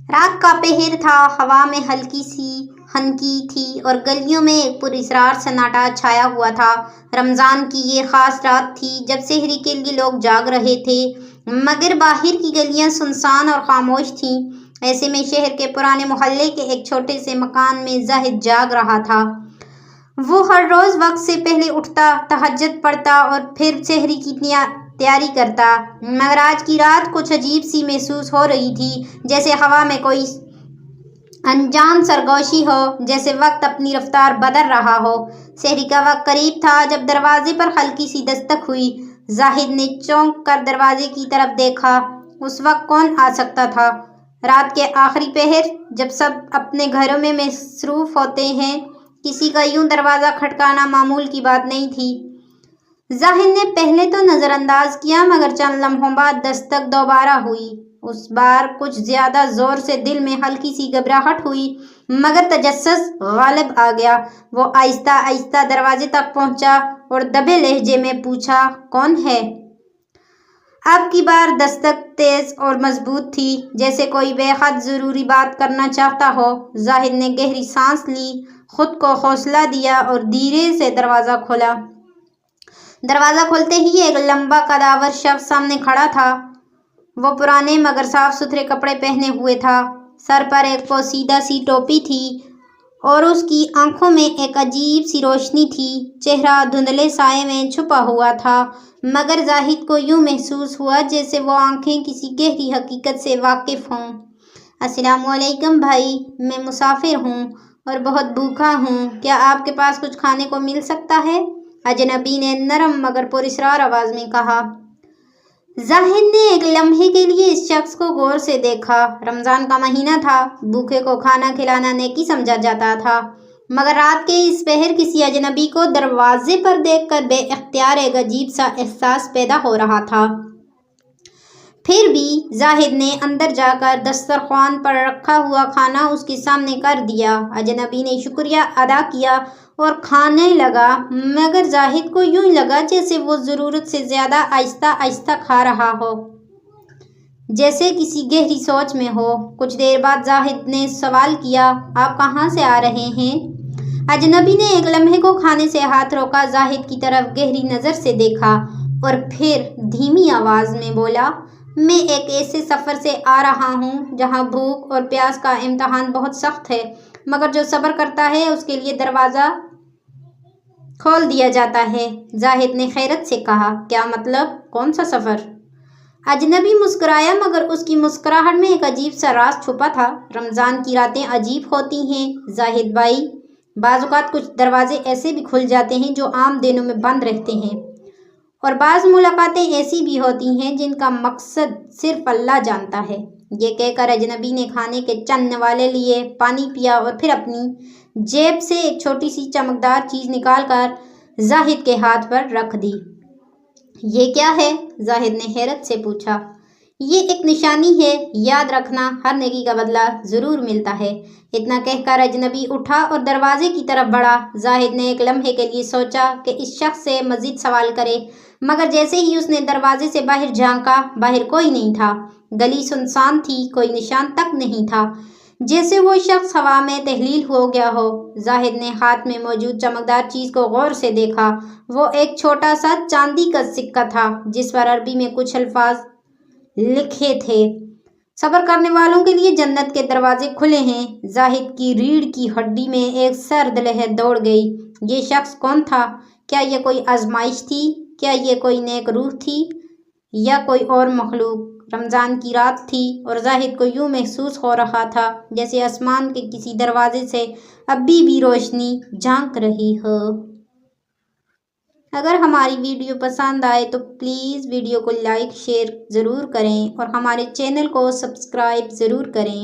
رات کا پہر تھا، ہوا میں ہلکی سی ہنکی تھی اور گلیوں میں ایک پراسرار سناٹا چھایا ہوا تھا۔ رمضان کی یہ خاص رات تھی جب سحری کے لیے لوگ جاگ رہے تھے، مگر باہر کی گلیاں سنسان اور خاموش تھیں۔ ایسے میں شہر کے پرانے محلے کے ایک چھوٹے سے مکان میں زاہد جاگ رہا تھا۔ وہ ہر روز وقت سے پہلے اٹھتا، تہجد پڑھتا اور پھر سحری کی تیاری کرتا، مگر آج کی رات کچھ عجیب سی محسوس ہو رہی تھی، جیسے ہوا میں کوئی انجان سرگوشی ہو، جیسے وقت اپنی رفتار بدل رہا ہو۔ سحری کا وقت قریب تھا جب دروازے پر ہلکی سی دستک ہوئی۔ زاہد نے چونک کر دروازے کی طرف دیکھا۔ اس وقت کون آ سکتا تھا؟ رات کے آخری پہر، جب سب اپنے گھروں میں مصروف ہوتے ہیں، کسی کا یوں دروازہ کھٹکانا معمول کی بات نہیں تھی۔ زاہد نے پہلے تو نظر انداز کیا، مگر چند لمحوں بعد دستک دوبارہ ہوئی۔ اس بار کچھ زیادہ زور سے، دل میں ہلکی سی گھبراہٹ ہوئی، مگر تجسس غالب آ گیا۔ وہ آہستہ آہستہ دروازے تک پہنچا اور دبے لہجے میں پوچھا، کون ہے؟ اب کی بار دستک تیز اور مضبوط تھی، جیسے کوئی بے حد ضروری بات کرنا چاہتا ہو۔ زاہد نے گہری سانس لی، خود کو حوصلہ دیا اور دھیرے سے دروازہ کھولا۔ دروازہ کھلتے ہی ایک لمبا قداور شخص سامنے کھڑا تھا۔ وہ پرانے مگر صاف ستھرے کپڑے پہنے ہوئے تھا، سر پر ایک پوشیدہ سی ٹوپی تھی اور اس کی آنکھوں میں ایک عجیب سی روشنی تھی۔ چہرہ دھندلے سائے میں چھپا ہوا تھا، مگر زاہد کو یوں محسوس ہوا جیسے وہ آنکھیں کسی گہری حقیقت سے واقف ہوں۔ السلام علیکم بھائی، میں مسافر ہوں اور بہت بھوکا ہوں، کیا آپ کے پاس کچھ کھانے کو مل سکتا ہے؟ اجنبی نے نرم مگر پراسرار آواز میں کہا۔ زاہد نے ایک لمحے کے لیے اس شخص کو غور سے دیکھا۔ رمضان کا مہینہ تھا، بھوکے کو کھانا کھلانا نیکی سمجھا جاتا تھا، مگر رات کے اس پہر کسی اجنبی کو دروازے پر دیکھ کر بے اختیار ایک عجیب سا احساس پیدا ہو رہا تھا۔ پھر بھی زاہد نے اندر جا کر دسترخوان پر رکھا ہوا کھانا اس کے سامنے کر دیا۔ اجنبی نے شکریہ ادا کیا اور کھانے لگا، مگر زاہد کو یوں لگا جیسے وہ ضرورت سے زیادہ آہستہ آہستہ کھا رہا ہو، جیسے کسی گہری سوچ میں ہو۔ کچھ دیر بعد زاہد نے سوال کیا، آپ کہاں سے آ رہے ہیں؟ اجنبی نے ایک لمحے کو کھانے سے ہاتھ روکا، زاہد کی طرف گہری نظر سے دیکھا اور پھر دھیمی آواز میں بولا، میں ایک ایسے سفر سے آ رہا ہوں جہاں بھوک اور پیاس کا امتحان بہت سخت ہے، مگر جو صبر کرتا ہے اس کے لیے دروازہ کھول دیا جاتا ہے۔ زاہد نے حیرت سے کہا، کیا مطلب؟ کون سا سفر؟ اجنبی مسکرایا، مگر اس کی مسکراہٹ میں ایک عجیب سا راز چھپا تھا۔ رمضان کی راتیں عجیب ہوتی ہیں زاہد بھائی، بعض اوقات کچھ دروازے ایسے بھی کھل جاتے ہیں جو عام دنوں میں بند رہتے ہیں، اور بعض ملاقاتیں ایسی بھی ہوتی ہیں جن کا مقصد صرف اللہ جانتا ہے۔ یہ کہہ کر اجنبی نے کھانے کے چند نوالے لیے، پانی پیا اور پھر اپنی جیب سے ایک چھوٹی سی چمکدار چیز نکال کر زاہد کے ہاتھ پر رکھ دی۔ یہ کیا ہے؟ زاہد نے حیرت سے پوچھا۔ یہ ایک نشانی ہے، یاد رکھنا ہر نیکی کا بدلہ ضرور ملتا ہے۔ اتنا کہہ کر اجنبی اٹھا اور دروازے کی طرف بڑھا۔ زاہد نے ایک لمحے کے لیے سوچا کہ اس شخص سے مزید سوال کرے، مگر جیسے ہی اس نے دروازے سے باہر جھانکا، باہر کوئی نہیں تھا۔ گلی سنسان تھی، کوئی نشان تک نہیں تھا، جیسے وہ شخص ہوا میں تحلیل ہو گیا ہو۔ زاہد نے ہاتھ میں موجود چمکدار چیز کو غور سے دیکھا۔ وہ ایک چھوٹا سا چاندی کا سکہ تھا، جس پر عربی میں کچھ الفاظ لکھے تھے، صبر کرنے والوں کے لیے جنت کے دروازے کھلے ہیں۔ زاہد کی ریڑھ کی ہڈی میں ایک سرد لہر دوڑ گئی۔ یہ شخص کون تھا؟ کیا یہ کوئی آزمائش تھی؟ کیا یہ کوئی نیک روح تھی یا کوئی اور مخلوق؟ رمضان کی رات تھی اور زاہد کو یوں محسوس ہو رہا تھا جیسے آسمان کے کسی دروازے سے ابھی بھی روشنی جھانک رہی ہو۔ اگر ہماری ویڈیو پسند آئے تو پلیز ویڈیو کو لائک شیئر ضرور کریں اور ہمارے چینل کو سبسکرائب ضرور کریں۔